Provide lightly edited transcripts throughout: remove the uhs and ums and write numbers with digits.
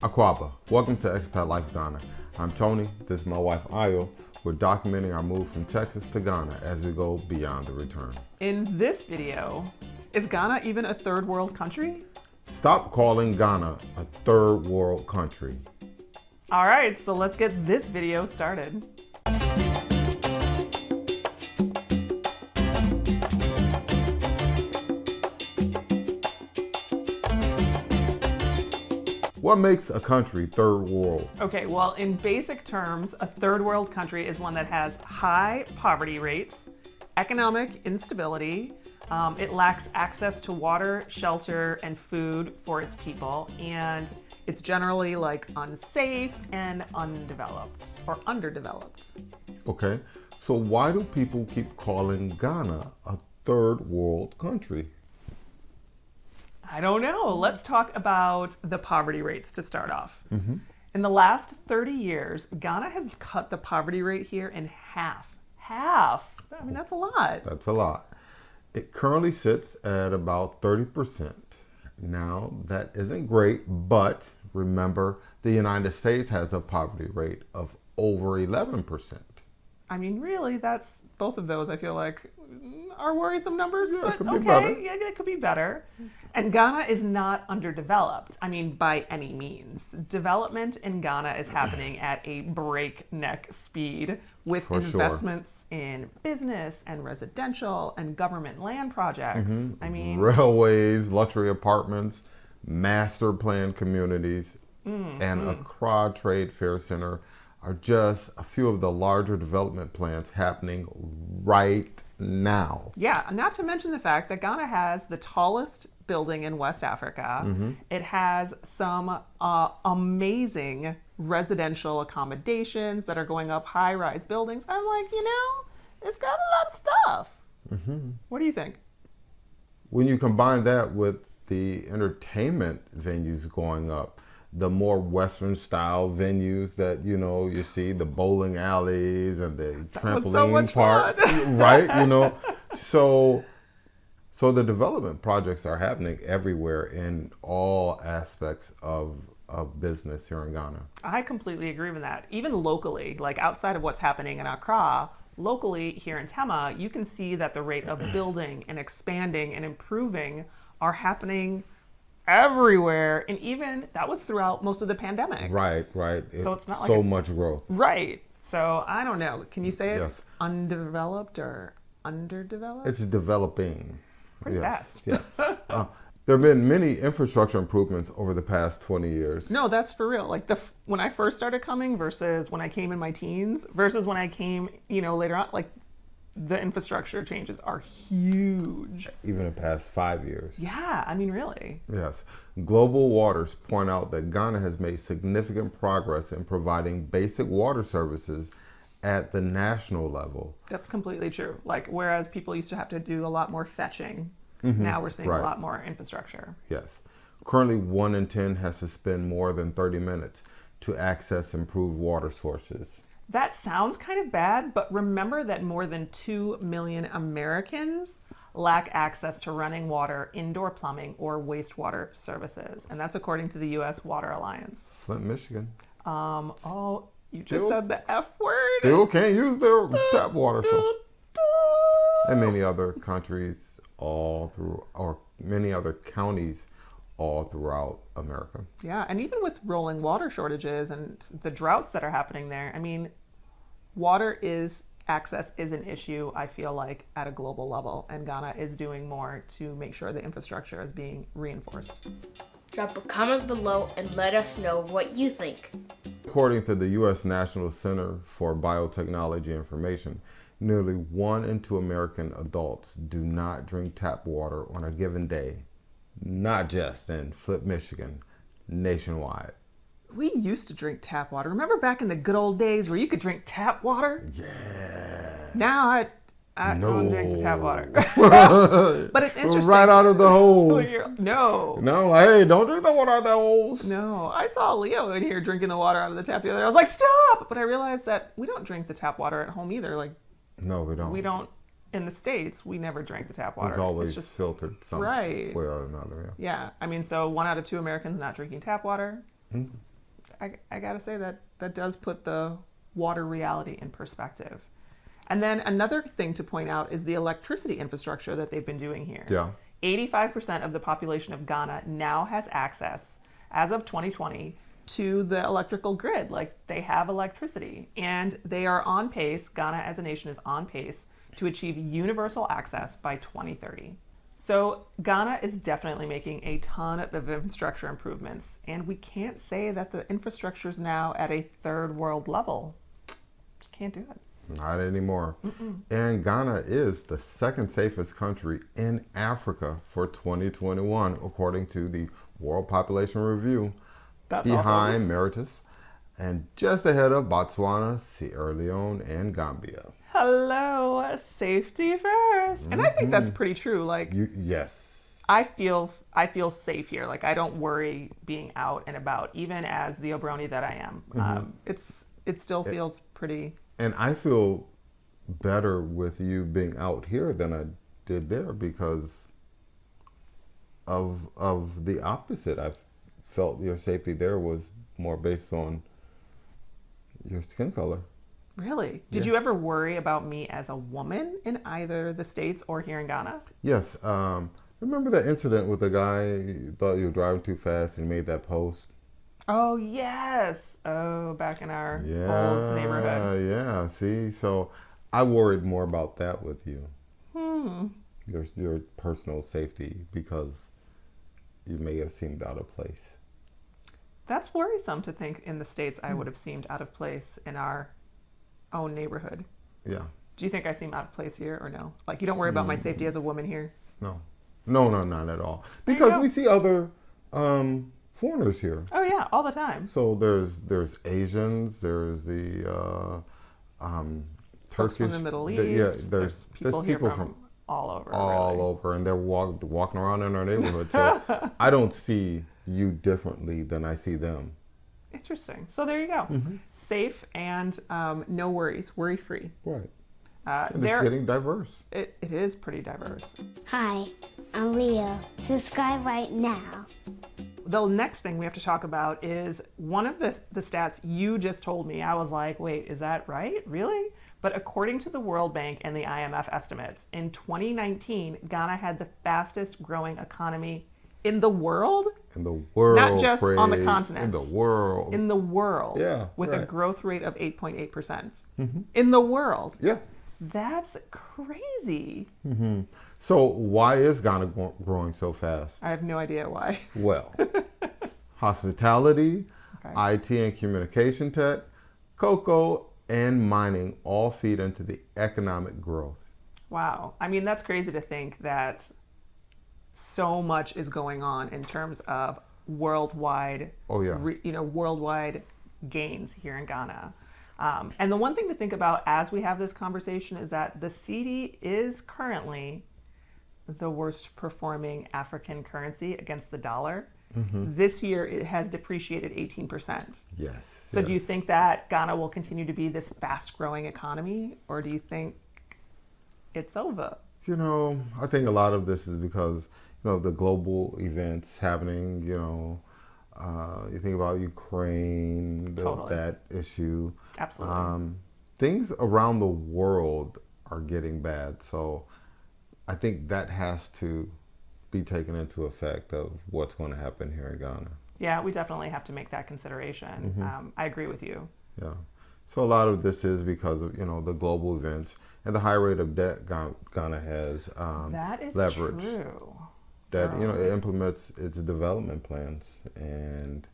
Akwaba, welcome to Expat Life Ghana. I'm Tony, this is my wife Ayo. We're documenting our move from Texas to Ghana as we go beyond the return. In this video, is Ghana even a third world country? Stop calling Ghana a third world country. All right, so let's get this video started. What makes a country third world? Okay, well, in basic terms, a third world country is one that has high poverty rates, economic instability, it lacks access to water, shelter, and food for its people, and it's generally like unsafe and undeveloped or underdeveloped. Okay, so why do people keep calling Ghana a third world country? I don't know. Let's talk about the poverty rates to start off. In the last 30 years, Ghana has cut the poverty rate here in half. Half. I mean, that's a lot. That's a lot. It currently sits at about 30%. Now, that isn't great, but remember, the United States has a poverty rate of over 11%. I mean, really, that's both of those, I feel like, are worrisome numbers, Yeah, but it could be okay, better. yeah, it could be better. And Ghana is not underdeveloped, I mean, by any means. Development in Ghana is happening at a breakneck speed with For sure. investments in business and residential and government land projects. I mean, Railways, luxury apartments, master planned communities, and Accra Trade Fair Center are just a few of the larger development plans happening right now. yeah, not to mention the fact that Ghana has the tallest building in West Africa. It has some amazing residential accommodations that are going up, high-rise buildings. I'm like, it's got a lot of stuff. What do you think? When you combine that with the entertainment venues going up, the more Western style venues that, you see, the bowling alleys and the was so trampoline much parks, fun. right? So the development projects are happening everywhere in all aspects of business here in Ghana. I completely agree with that. Even locally, like outside of what's happening in Accra, locally here in Tema, you can see that the rate of building and expanding and improving are happening everywhere. And even that was throughout most of the pandemic. Right. So it's not like so much growth. Right. So I don't know. Can you say it's Yes. undeveloped or underdeveloped? It's developing. Pretty fast. Yeah. There have been many infrastructure improvements over the past 20 years. No, that's for real. Like when I first started coming versus when I came in my teens versus when I came, later on, like the infrastructure changes are huge. Even the past 5 years. Yeah, I mean, really. Yes. Global Waters point out that Ghana has made significant progress in providing basic water services at the national level. That's completely true. Like, whereas people used to have to do a lot more fetching, now we're seeing Right. a lot more infrastructure. Yes. Currently, 1 in 10 has to spend more than 30 minutes to access improved water sources. That sounds kind of bad, but remember that more than 2 million Americans lack access to running water, indoor plumbing, or wastewater services. And that's according to the U.S. Water Alliance. Flint, Michigan. You just Still- said the F word. Still can't use their tap water. So. And many other countries or many other counties all throughout America. Yeah, and even with rolling water shortages and the droughts that are happening there, I mean, access is an issue, I feel like, at a global level, and Ghana is doing more to make sure the infrastructure is being reinforced. Drop a comment below and let us know what you think. According to the U.S. National Center for Biotechnology Information, nearly 1 in 2 American adults do not drink tap water on a given day. Not just in Flint, Michigan, nationwide. We used to drink tap water. Remember back in the good old days where you could drink tap water? Yeah. Now I don't drink the tap water. But it's interesting. Right out of the hose. No. No, hey, don't drink the water out of that hose. No, I saw Leo in here drinking the water out of the tap the other day. I was like, stop! But I realized that we don't drink the tap water at home either. Like, No, we don't. we don't, in the States, we never drank the tap water. It's always just, filtered some Right. way or another. yeah. I mean, so 1 out of 2 Americans not drinking tap water. I gotta say that does put the water reality in perspective. And then another thing to point out is the electricity infrastructure that they've been doing here. Yeah. 85% of the population of Ghana now has access, as of 2020, to the electrical grid. Like, they have electricity, and they are on pace, Ghana as a nation is on pace to achieve universal access by 2030. So Ghana is definitely making a ton of infrastructure improvements, and we can't say that the infrastructure is now at a third world level. Just can't do it. Not anymore. And Ghana is the second safest country in Africa for 2021, according to the World Population Review, That's behind awesome. Mauritius and just ahead of Botswana, Sierra Leone, and Gambia. Hello, safety first. And I think that's pretty true. Like, Yes. I feel safe here. Like, I don't worry being out and about, even as the Obroni that I am. It still feels pretty. And I feel better with you being out here than I did there because of the opposite. I felt your safety there was more based on your skin color. Really? Did you ever worry about me as a woman in either the States or here in Ghana? Yes. Remember that incident with the guy who thought you were driving too fast and made that post? Oh, yes. Oh, back in our old neighborhood. Yeah. See, so I worried more about that with you. Your personal safety, because you may have seemed out of place. That's worrisome to think in the States I would have seemed out of place in our own neighborhood. Yeah. Do you think I seem out of place here or no? Like, you don't worry about my safety as a woman here? No, not at all. There you Because go. we see other foreigners here. Oh, yeah, all the time. So there's Asians, there's the Folks Turkish, from the Middle yeah, East. there's people here from all over. all really. over, and they're walking around in our neighborhood. So I don't see you differently than I see them. Interesting. So there you go. Safe and no worries, worry-free. Right. And it's getting diverse. It is pretty diverse. Hi, I'm Leo. Subscribe right now. The next thing we have to talk about is one of the stats you just told me. I was like, wait, is that right? Really? But according to the World Bank and the IMF estimates, in 2019, Ghana had the fastest growing economy in the world? In the world. Not just on the Craig, continent. In the world. In the world. Yeah, With a right. growth rate of 8.8%. In the world. Yeah. That's crazy. So why is Ghana growing so fast? I have no idea why. Well, hospitality, Okay. IT and communication tech, cocoa, and mining all feed into the economic growth. Wow. I mean, that's crazy to think that so much is going on in terms of worldwide, Oh, yeah. worldwide gains here in Ghana. And the one thing to think about as we have this conversation is that the CD is currently the worst performing African currency against the dollar. This year it has depreciated 18%. Yes. So do yes. you think that Ghana will continue to be this fast growing economy, or do you think it's over? I think a lot of this is because, the global events happening, you think about Ukraine, Totally. that issue. Absolutely. Things around the world are getting bad. So I think that has to be taken into effect of what's going to happen here in Ghana. Yeah, we definitely have to make that consideration. I agree with you. Yeah. So a lot of this is because of, the global events and the high rate of debt Ghana has That is leverage. true. That, it implements its development plans, and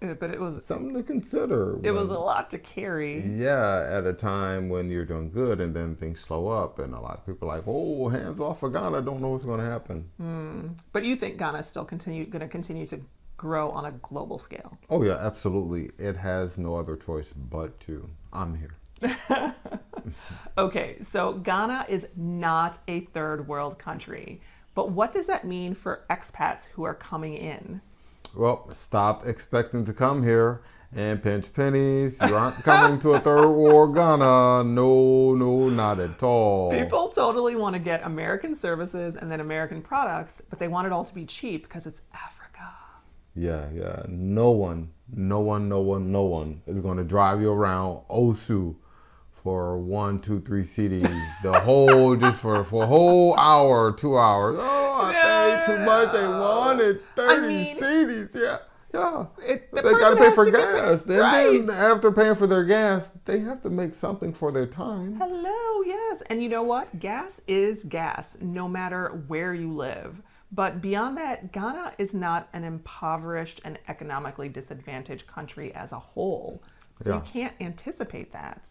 But it was something to consider. a lot to carry. Yeah, at a time when you're doing good and then things slow up, and a lot of people are like, oh, hands off of Ghana, don't know what's going to happen. But you think Ghana is still going to continue to grow on a global scale? Oh, yeah, absolutely. It has no other choice but to. I'm here. Okay, so Ghana is not a third world country. But what does that mean for expats who are coming in? Well, stop expecting to come here and pinch pennies. You aren't coming to a third world Ghana. No, not at all. People totally want to get American services and then American products, but they want it all to be cheap because it's Africa. Yeah. No one no one is going to drive you around Osu for 1, 2, 3 CDs. The whole, just for a whole hour or 2 hours. Oh, I paid too much. They wanted 30 CDs. Yeah. Yeah. The They got to person pay has for to get gas. paid. And then Right. after paying for their gas, they have to make something for their time. Hello, yes. And you know what? Gas is gas, no matter where you live. But beyond that, Ghana is not an impoverished and economically disadvantaged country as a whole. So Yeah. you can't anticipate that.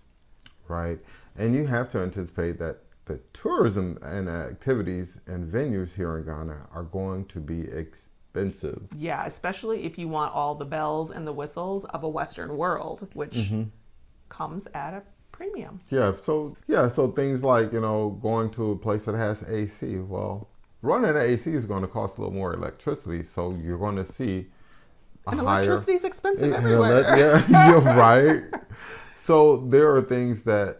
Right. And you have to anticipate that the tourism and activities and venues here in Ghana are going to be expensive. Yeah, especially if you want all the bells and the whistles of a Western world, which comes at a premium. So things like, going to a place that has AC. Well, running an AC is going to cost a little more electricity, so you're going to see a And higher electricity is expensive and everywhere. yeah, you're right. So there are things that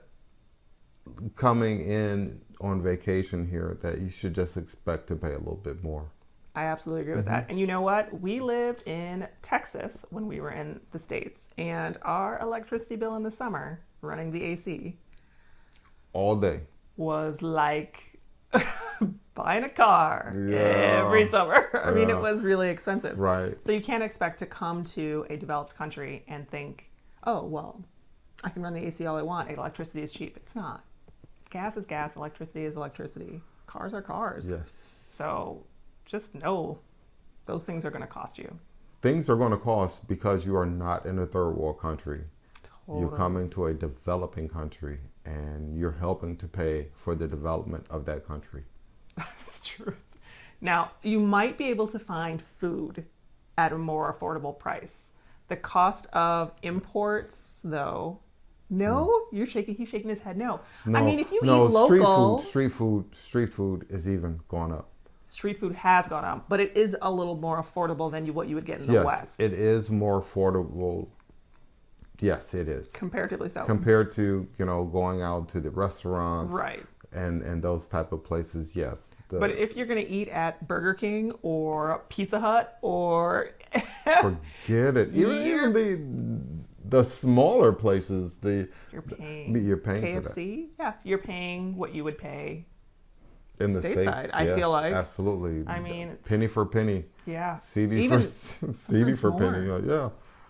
coming in on vacation here that you should just expect to pay a little bit more. I absolutely agree with that. And you know what? We lived in Texas when we were in the States, and our electricity bill in the summer, running the AC, All day. was like buying a car Yeah. every summer. I mean, it Yeah. was really expensive. Right. So you can't expect to come to a developed country and think, oh, well, I can run the AC all I want. Electricity is cheap. It's not. Gas is gas. Electricity is electricity. Cars are cars. Yes. So just know those things are going to cost you. Things are going to cost because you are not in a third world country. You're Totally. coming to a developing country and you're helping to pay for the development of that country. That's truth. Now, you might be able to find food at a more affordable price. The cost of imports, though, no, he's shaking his head no. I mean, if you eat local, street food is even gone up. street food has gone up, but it is a little more affordable than what you would get in the West. It is more affordable. Yes, it is. Comparatively so. Compared to, going out to the restaurants Right. and those type of places, yes. But if you're going to eat at Burger King or Pizza Hut or forget it. Even the smaller places, you're paying for that. KFC, yeah, you're paying what you would pay In the stateside, States, I yes, feel like. absolutely. I mean, it's- penny for penny, Yeah. CD Even for CD for penny. more. Yeah,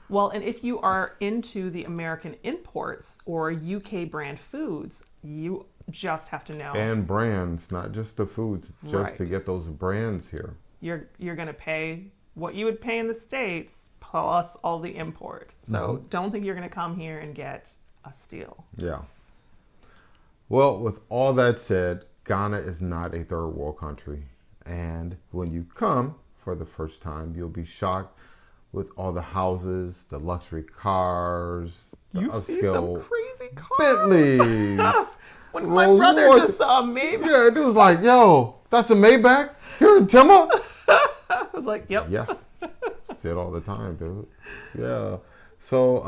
Well, and if you are into the American imports or UK brand foods, you just have to know and brands, not just the foods, just to Right. get those brands here. you're going to pay what you would pay in the States plus all the import. So don't think you're going to come here and get a steal. Yeah. Well, with all that said, Ghana is not a third world country, and when you come for the first time, you'll be shocked with all the houses, the luxury cars, the You see some upscale crazy cars. Bentleys. When my Rolls brother Royce. just saw me, Yeah, it was like, yo, that's a Maybach here in Timma? I was like, yep. Yeah. See it all the time, dude. Yeah. So,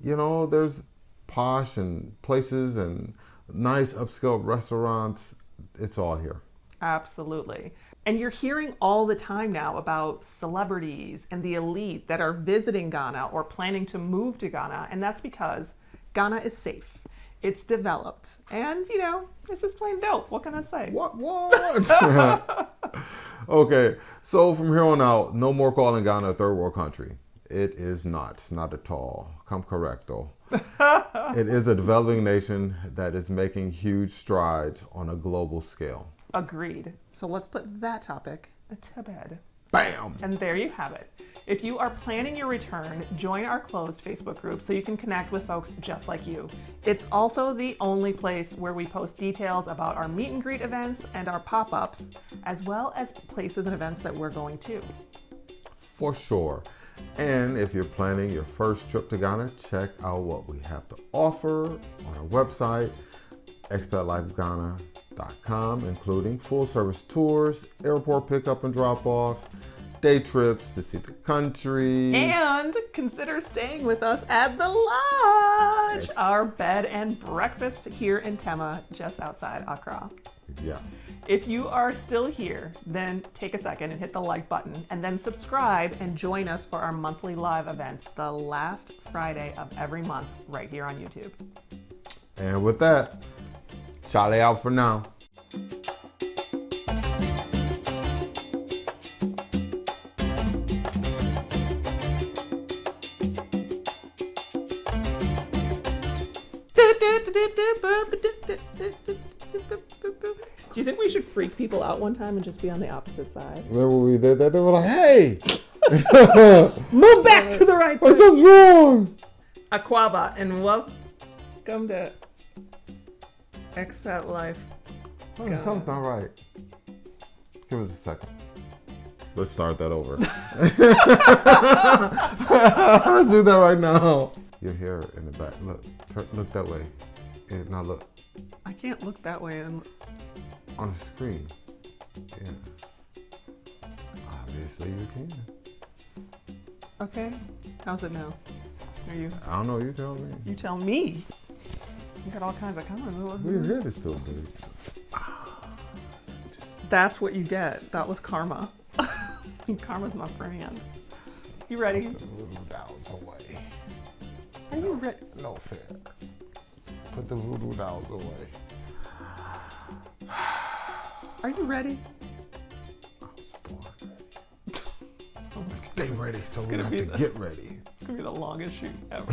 there's posh and places and nice upscale restaurants. It's all here. Absolutely. And you're hearing all the time now about celebrities and the elite that are visiting Ghana or planning to move to Ghana. And that's because Ghana is safe. It's developed. And, it's just plain dope. What can I say? What? Okay. So from here on out, no more calling Ghana a third world country. It is not at all. Come correcto. It is a developing nation that is making huge strides on a global scale. Agreed. So let's put that topic to bed. Bam! And there you have it. If you are planning your return, join our closed Facebook group so you can connect with folks just like you. It's also the only place where we post details about our meet and greet events and our pop-ups, as well as places and events that we're going to. For sure. And if you're planning your first trip to Ghana, check out what we have to offer on our website, expatlifeghana.com, including full service tours, airport pickup and drop offs, day trips to see the country. And consider staying with us at the Lodge, our bed and breakfast here in Tema, just outside Accra. Yeah. If you are still here, then take a second and hit the like button and then subscribe and join us for our monthly live events the last Friday of every month right here on YouTube. And with that, Charlie out for now. Do you think we should freak people out one time and just be on the opposite side? Remember we did that? They were like, hey! Move back to the right What's side. up wrong? Aquaba, and welcome to Expat Life. Oh, something's not right. Give us a second. Let's start that over. Let's do that right now. Your hair in the back. Look, look that way. And now look I can't look that way. And on the screen. Yeah. Obviously you can. okay, how's it now? Are you? I don't know. You tell me. You tell me. You got all kinds of colors. Well, your head is still big. That's what you get. That was karma. Karma's my friend. You ready? Put the voodoo dolls away. Are you ready? No fair. Put the voodoo dolls away. Are you ready? Stay ready so we gonna have be to the- get ready. It's gonna be the longest shoot ever.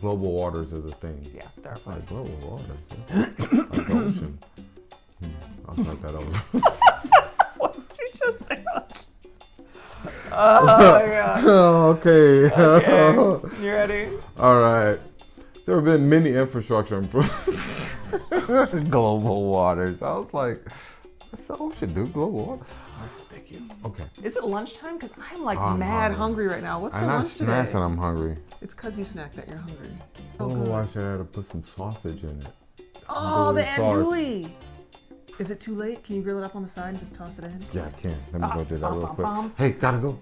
Global waters is a thing. Yeah, there are Like places. global waters. Like the ocean. I'll start that over. What did you just say? Oh my god. Okay. Okay, you ready? All right. There have been many infrastructure improvements. Global waters. I was like, that's the ocean, dude. Global water. All right, thank you. Okay. Is it lunchtime? Because I'm like I'm mad hungry. hungry right now. What's for I'm not lunch today? snacking. I'm hungry. It's because you snack that you're hungry. Oh, good. I should have to put some sausage in it. Oh, the Andouille sauce. andouille. Is it too late? Can you grill it up on the side and just toss it in? Yeah, I can. Let me go do that real quick. bum. Hey, gotta go.